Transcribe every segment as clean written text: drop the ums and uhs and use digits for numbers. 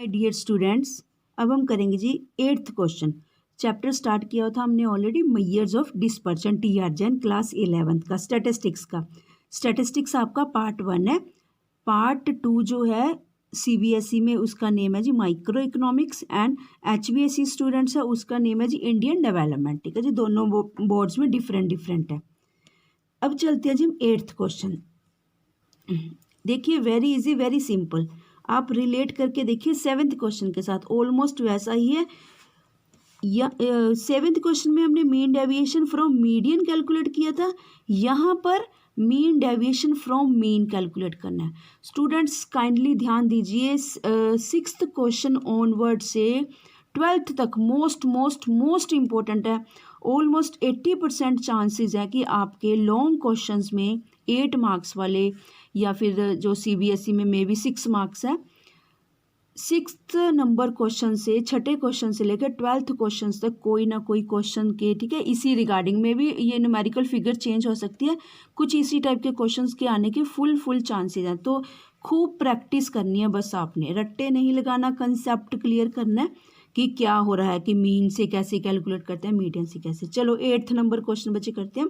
My dear students, अब हम करेंगे जी 8th क्वेश्चन। चैप्टर स्टार्ट किया था हमने ऑलरेडी मेजर्स ऑफ डिस्पर्शन टीआरजेन क्लास 11th का स्टैटिस्टिक्स का। स्टैटिस्टिक्स आपका पार्ट 1 है। पार्ट 2 जो है सीबीएसई में उसका नेम है जी micro economics and HBSE students है उसका नेम है जी इंडियन डेवलपमेंट। ठीक है जी, दोनों बोर्ड्स में डिफरेंट है। अब चलते हैं जी 8th क्वेश्चन। देखिए वेरी इजी वेरी सिंपल, आप रिलेट करके देखिए 7th क्वेश्चन के साथ, ऑलमोस्ट वैसा ही है। या 7th क्वेश्चन में हमने mean deviation from median calculate किया था, यहाँ पर mean deviation from mean calculate करना है। स्टूडेंट्स काइंडली ध्यान दीजिए, 6th क्वेश्चन ऑनवर्ड से 12th तक मोस्ट इम्पोर्टेंट है। ऑलमोस्ट 80% चांसेस है कि आपके लॉन्ग क्वेश्चंस में 8 मार्क्स वाले या फिर जो सीबीएसई में मे बी 6 मार्क्स है, 6th नंबर क्वेश्चन से 6ठे क्वेश्चन से लेकर 12th क्वेश्चन तक कोई ना कोई क्वेश्चन के, ठीक है, इसी रिगार्डिंग में भी ये न्यूमेरिकल फिगर चेंज हो सकती है, कुछ इसी टाइप के क्वेश्चंस के आने के फुल चांसेस हैं। तो खूब प्रैक्टिस करनी है, बस आपने रट्टे नहीं लगाना, कंसेप्ट क्लियर करना है कि क्या हो रहा है, कि मीन से कैसे कैलकुलेट करते हैं, मीडियन से कैसे। चलो 8th नंबर क्वेश्चन बच्चे करते हैं।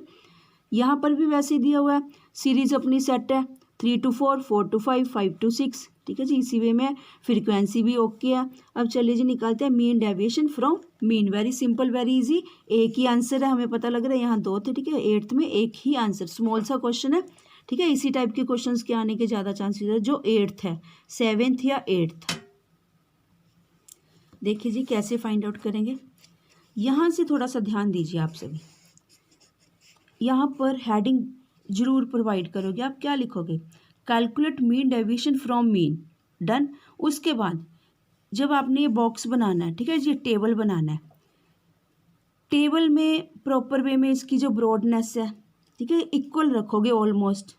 यहाँ पर भी वैसे दिया हुआ है, सीरीज अपनी सेट है 3 to 4, 4 to 5, 5 to 6, ठीक है जी, इसी वे में फ्रीक्वेंसी भी ओके है। अब चलिए जी निकालते हैं mean deviation from mean. Very simple very easy, एक ही आंसर है, हमें पता लग रहा है यहाँ 2 थे, ठीक है, 8th में एक ही आंसर, स्मॉल सा क्वेश्चन है, ठीक है। इसी टाइप के क्वेश्चंस के आने के ज़्यादा चांसेस है जो 8th है, 7th या 8th। देखिए जी कैसे फाइंड आउट करेंगे, यहाँ से थोड़ा सा ध्यान दीजिए आप सभी। यहाँ पर हेडिंग जरूर प्रोवाइड करोगे, आप क्या लिखोगे, calculate mean deviation from mean, done. उसके बाद जब आपने ये बॉक्स बनाना है, ठीक है जी, टेबल बनाना है, टेबल में प्रॉपर वे में इसकी जो ब्रॉडनेस है, ठीक है, इक्वल रखोगे ऑलमोस्ट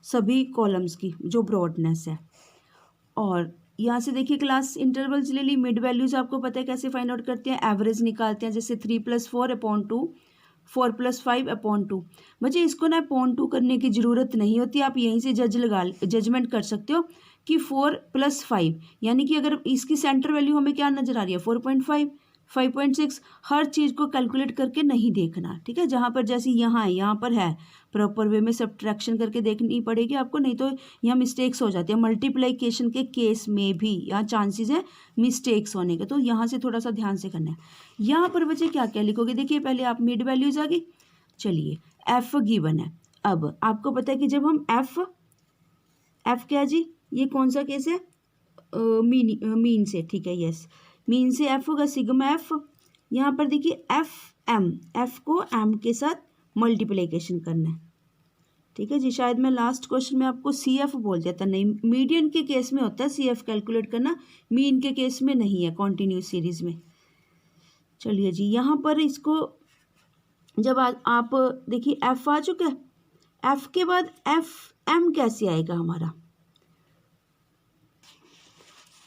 सभी कॉलम्स की जो ब्रॉडनेस है। और यहाँ से देखिए क्लास इंटरवल्स ले ली, मिड वैल्यूज आपको पता है कैसे फाइंड आउट करते हैं, एवरेज निकालते हैं, जैसे 3 + 4/2, 4 + 5/2। बच्चे इसको ना (2) करने की ज़रूरत नहीं होती, आप यहीं से जजमेंट कर सकते हो कि 4 + 5, यानी कि अगर इसकी सेंटर वैल्यू हमें क्या नज़र आ रही है 4.5, 5.6, हर चीज़ को कैलकुलेट करके नहीं देखना, ठीक है। जहाँ पर जैसे यहाँ पर है, प्रॉपर वे में सब्ट्रैक्शन करके देखनी पड़ेगी आपको, नहीं तो यहाँ मिस्टेक्स हो जाती है। मल्टीप्लिकेशन के केस में भी यहाँ चांसेस है मिस्टेक्स होने के, तो यहाँ से थोड़ा सा ध्यान से करना है। यहाँ पर बच्चे क्या क्या लिखोगे, देखिए पहले आप मिड वैल्यूज आ गई, चलिए एफ गिवन है। अब आपको पता है कि जब हम एफ क्या जी, ये कौन सा केस है, मीन से, ठीक है, यस, मीन से एफ होगा सिग्मा एफ। यहाँ पर देखिए एफ को एम के साथ मल्टीप्लिकेशन करना है, ठीक है जी। शायद मैं लास्ट क्वेश्चन में आपको सी एफ बोल दिया था, नहीं, मीडियन के केस में होता है सी एफ कैलकुलेट करना, मीन के केस में नहीं है कॉन्टिन्यूस सीरीज में। चलिए जी, यहाँ पर इसको जब आप देखिए एफ आ चुका है, एफ के बाद एफ एम कैसे आएगा हमारा,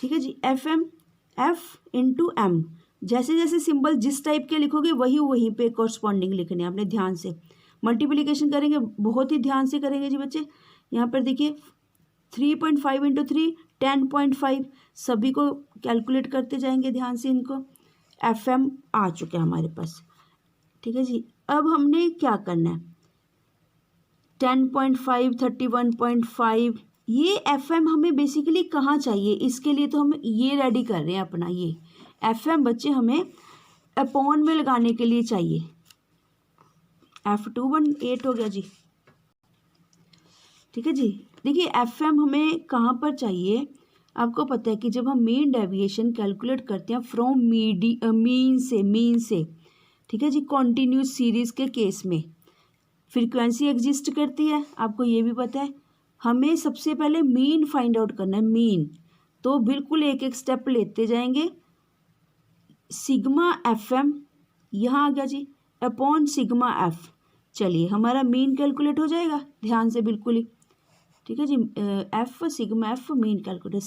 ठीक है जी, एफ इंटू एम, जैसे जैसे सिंबल जिस टाइप के लिखोगे वहीं पे कॉरस्पॉन्डिंग लिखने हैं आपने, ध्यान से मल्टीप्लिकेशन करेंगे, बहुत ही ध्यान से करेंगे जी बच्चे। यहाँ पर देखिए 3.5 × 3 10.5, सभी को कैलकुलेट करते जाएंगे ध्यान से इनको। एफ एम आ चुका है हमारे पास, ठीक है जी। अब हमने क्या करना है, 10.5, 31.5, ये एफ एम हमें बेसिकली कहाँ चाहिए, इसके लिए तो हम ये रेडी कर रहे हैं अपना, ये एफ एम बच्चे हमें अपॉन में लगाने के लिए चाहिए। F218 हो गया जी, ठीक है जी। देखिए एफ एम हमें कहाँ पर चाहिए, आपको पता है कि जब हम मीन डेविएशन कैलकुलेट करते हैं फ्रॉम मीन से, ठीक है जी, कॉन्टिन्यूस सीरीज के केस में फ्रीक्वेंसी एग्जिस्ट करती है, आपको ये भी पता है। हमें सबसे पहले मीन फाइंड आउट करना है, मीन, तो बिल्कुल एक एक स्टेप लेते जाएंगे। सिग्मा एफ एम यहाँ आ गया जी, अपॉन सिग्मा एफ, चलिए हमारा मीन कैलकुलेट हो जाएगा ध्यान से बिल्कुल ही, ठीक है जी। F sigma F mean calculate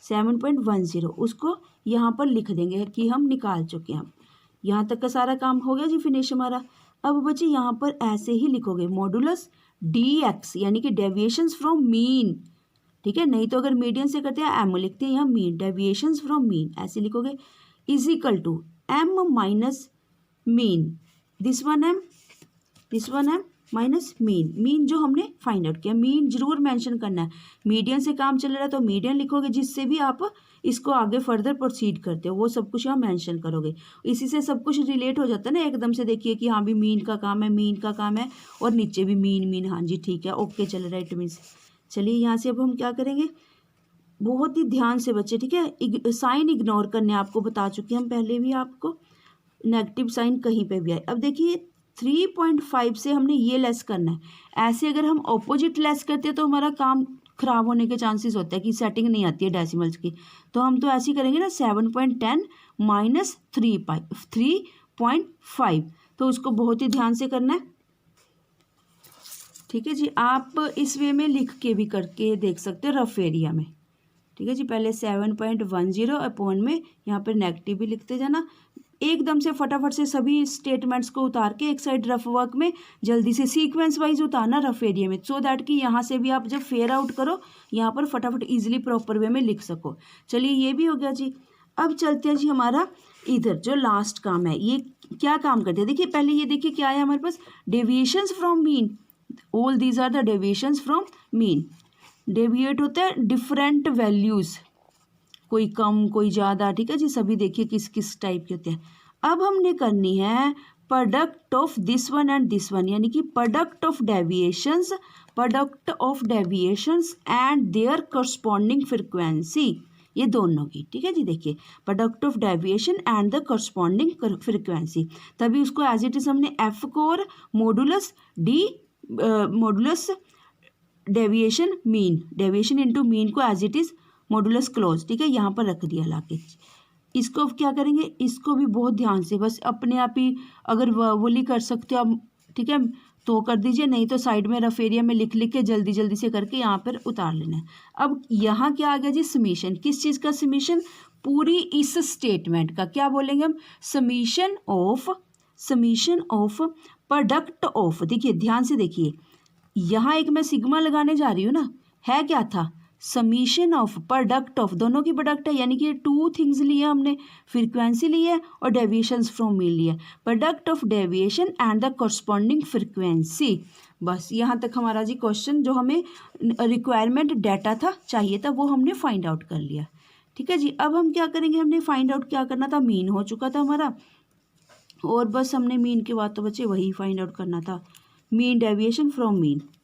7.10, उसको यहाँ पर लिख देंगे कि हम निकाल चुके हैं। यहाँ तक का सारा काम हो गया जी, फिनिश हमारा। अब बच्चे यहाँ पर ऐसे ही लिखोगे मॉडुलस डी एक्स, यानी कि डेविएशंस फ्रॉम मीन, ठीक है। नहीं तो अगर मीडियन से करते हैं एम लिखते हैं, यहाँ मीन, डेविएशंस फ्रॉम मीन ऐसे लिखोगे, is equal to M minus mean, this one M minus mean. Mean जो हमने फाइंड आउट किया, मीन जरूर मेंशन करना है। मीडियन से काम चल रहा है तो मीडियन लिखोगे, जिससे भी आप इसको आगे फर्दर प्रोसीड करते हो वो सब कुछ यहाँ मेंशन करोगे। इसी से सब कुछ रिलेट हो जाता है ना एकदम से। देखिए कि हाँ भी मीन का काम है, मीन का काम है, और नीचे भी मीन, हाँ जी ठीक है, ओके चल रहा है, इट मीन्स। चलिए यहाँ से अब हम क्या करेंगे, बहुत ही ध्यान से बच्चे, ठीक है। साइन इग्नोर करने आपको बता चुके हम पहले भी आपको, नेगेटिव साइन कहीं पे भी आए। अब देखिए 3.5 से हमने ये लेस करना है। ऐसे अगर हम ऑपोजिट लेस करते हैं तो हमारा काम खराब होने के चांसेस होते हैं कि सेटिंग नहीं आती है डेसिमल्स की। तो हम तो ऐसे ही करेंगे ना, 7.10 माइनस 3.5, तो उसको बहुत ही ध्यान से करना है, ठीक है जी। आप इस वे में लिख के भी करके देख सकते हो रफ एरिया में, ठीक है जी। पहले 7.10 अपॉन में यहाँ पर नेगेटिव भी लिखते जाना, एकदम से फटाफट से सभी स्टेटमेंट्स को उतार के एक साइड रफ वर्क में जल्दी से सीक्वेंस वाइज उतारना रफ एरिया में, सो दैट कि यहाँ से भी आप जब फेयर आउट करो यहाँ पर फटाफट इजीली प्रॉपर वे में लिख सको। चलिए ये भी हो गया जी। अब चलते हैं जी हमारा इधर जो लास्ट काम है, ये क्या काम करते हैं। देखिए पहले ये देखिए क्या है हमारे पास, deviations from mean, all these are the deviations from mean. Deviate होता है डिफरेंट वैल्यूज़, कोई कम कोई ज़्यादा, ठीक है जी। सभी देखिए किस किस टाइप के होते हैं। अब हमने करनी है product of this one and this one, यानी कि product of deviations and their corresponding frequency, ये दोनों की, ठीक है जी। देखिए product of deviation and the corresponding frequency, तभी उसको एज इट इज हमने एफ को और modulus deviation mean, deviation into mean को as it is modulus close, ठीक है, यहाँ पर रख दिया लाके। इसको क्या करेंगे, इसको भी बहुत ध्यान से, बस अपने आप ही अगर वर्बली कर सकते हो आप, ठीक है, तो कर दीजिए, नहीं तो साइड में रफ एरिया में लिख लिख के जल्दी जल्दी से करके यहाँ पर उतार लेना है। अब यहाँ क्या आ गया जी, समीशन। किस चीज़ का समीशन, पूरी इस स्टेटमेंट का। क्या बोलेंगे हम, समीशन ऑफ प्रोडक्ट ऑफ। देखिए ध्यान से देखिए, यहाँ एक मैं सिग्मा लगाने जा रही हूँ ना, है क्या था, समीशन ऑफ प्रोडक्ट ऑफ, दोनों की प्रोडक्ट है, यानी कि टू थिंग्स लिए हमने, फ्रीक्वेंसी ली है और डेविएशंस फ्रॉम मीन लिया, product of deviation and the corresponding frequency. बस यहाँ तक हमारा जी क्वेश्चन, जो हमें रिक्वायरमेंट डाटा था चाहिए था वो हमने फाइंड आउट कर लिया, ठीक है जी। अब हम क्या करेंगे, हमने फाइंड आउट क्या करना था, मीन हो चुका था हमारा, और बस हमने मीन के बाद तो बच्चे वही फाइंड आउट करना था, मीन डेविएशन फ्रॉम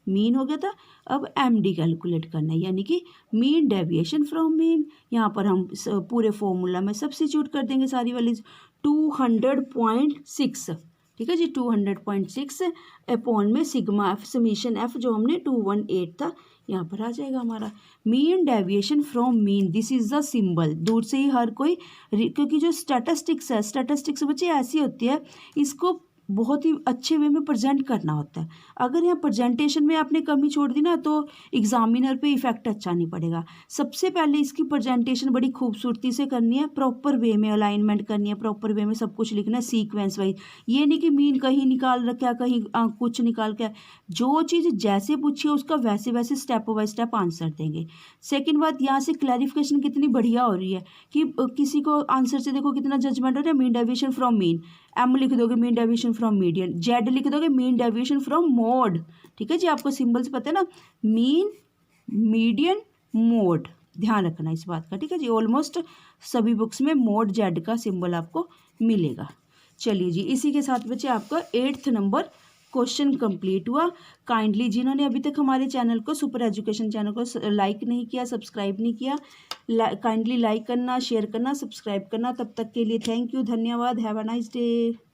मीन हो गया था। अब एमडी कैलकुलेट करना है, यानी कि मीन डेविएशन फ्रॉम मीन। यहाँ पर हम पूरे फॉर्मूला में सब्स्टिट्यूट कर देंगे सारी वैल्यूज, 200.6, ठीक है जी, 200.6 अपॉन में सिग्मा एफ, समीशन एफ जो हमने 218 था, यहाँ पर आ जाएगा हमारा mean deviation from mean. This is the symbol, दूर से ही हर कोई, क्योंकि जो स्टैटिस्टिक्स है, स्टैटिस्टिक्स बच्चे ऐसी होती है, इसको बहुत ही अच्छे वे में प्रेजेंट करना होता है। अगर यहाँ प्रेजेंटेशन में आपने कमी छोड़ दी ना तो एग्जामिनर पे इफेक्ट अच्छा नहीं पड़ेगा। सबसे पहले इसकी प्रेजेंटेशन बड़ी खूबसूरती से करनी है, प्रॉपर वे में अलाइनमेंट करनी है, प्रॉपर वे में सब कुछ लिखना है सीक्वेंस वाइज। ये नहीं कि मीन कहीं निकाल रखा, कहीं कुछ निकाल के, जो चीज़ जैसे पूछी है उसका वैसे वैसे स्टेप बाय स्टेप आंसर देंगे। सेकेंड बात, यहाँ से क्लैरिफिकेशन कितनी बढ़िया हो रही है कि किसी को आंसर से देखो कितना जजमेंट हो रहा है, mean deviation from mean, M लिख दोगे mean deviation from median, Z लिख दोगे मीन डेविएशन फ्रॉम मोड, ठीक है जी। आपको सिंबल्स पता है ना, मीन, मीडियन, मोड, ध्यान रखना इस बात का, ठीक है जी। ऑलमोस्ट सभी बुक्स में मोड जेड का सिंबल आपको मिलेगा। चलिए जी, इसी के साथ बच्चे आपका 8th नंबर क्वेश्चन कंप्लीट हुआ। काइंडली जिन्होंने अभी तक हमारे चैनल को, सुपर एजुकेशन चैनल को लाइक नहीं किया, सब्सक्राइब नहीं किया, काइंडली लाइक करना, शेयर करना, सब्सक्राइब करना। तब तक के लिए थैंक यू, धन्यवाद, हैव अ नाइस डे।